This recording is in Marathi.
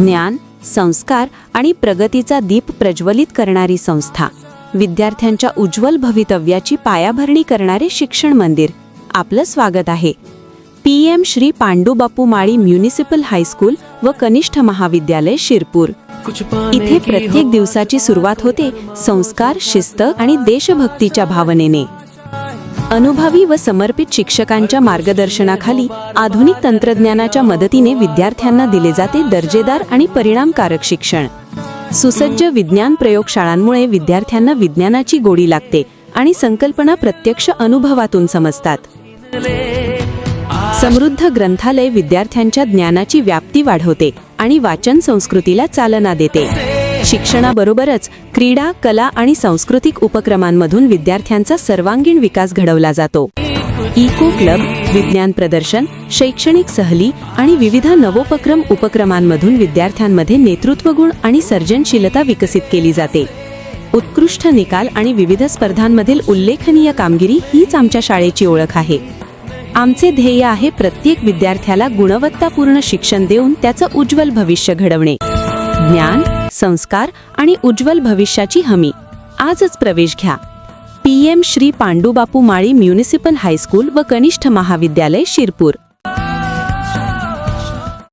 ज्ञान, संस्कार आणि प्रगतीचा दीप प्रज्वलित करणारी संस्था, विद्यार्थ्यांच्या उज्ज्वल भवितव्याची पायाभरणी करणारे शिक्षण मंदिर. आपलं स्वागत आहे. PM श्री पांडुबापू माळी म्युनिसिपल हायस्कूल व कनिष्ठ महाविद्यालय शिरपूर. इथे प्रत्येक दिवसाची सुरुवात होते संस्कार, शिस्त आणि देशभक्तीच्या भावनेने. अनुभवी व समर्पित शिक्षकांच्या मार्गदर्शनाखाली आधुनिक तंत्रज्ञानाच्या मदतीने विद्यार्थ्यांना दिले जाते दर्जेदार आणि परिणामकारक शिक्षण. सुसज्ज विज्ञान प्रयोगशाळांमुळे विद्यार्थ्यांना विज्ञानाची गोडी लागते आणि संकल्पना प्रत्यक्ष अनुभवातून समजतात. समृद्ध ग्रंथालय विद्यार्थ्यांच्या ज्ञानाची व्याप्ती वाढवते आणि वाचन संस्कृतीला चालना देते. शिक्षणाबरोबरच क्रीडा, कला आणि सांस्कृतिक उपक्रमांमधून विद्यार्थ्यांचा सर्वांगीण विकास घडवला जातो. इको क्लब, विज्ञान प्रदर्शन, शैक्षणिक सहली आणि विविध नवोपक्रम उपक्रमांमधून विद्यार्थ्यांमध्ये नेतृत्वगुण आणि सर्जनशीलता विकसित केली जाते. उत्कृष्ट निकाल आणि विविध स्पर्धांमधील उल्लेखनीय कामगिरी हीच आमच्या शाळेची ओळख आहे. आमचे ध्येय आहे प्रत्येक विद्यार्थ्याला गुणवत्तापूर्ण शिक्षण देऊन त्याचं उज्ज्वल भविष्य घडवणे. ज्ञान, संस्कार आणि उज्ज्वल भविष्याची हमी. आजच प्रवेश घ्या. PM श्री पांडुबापू माळी म्युनिसिपल हायस्कूल व कनिष्ठ महाविद्यालय शिरपूर.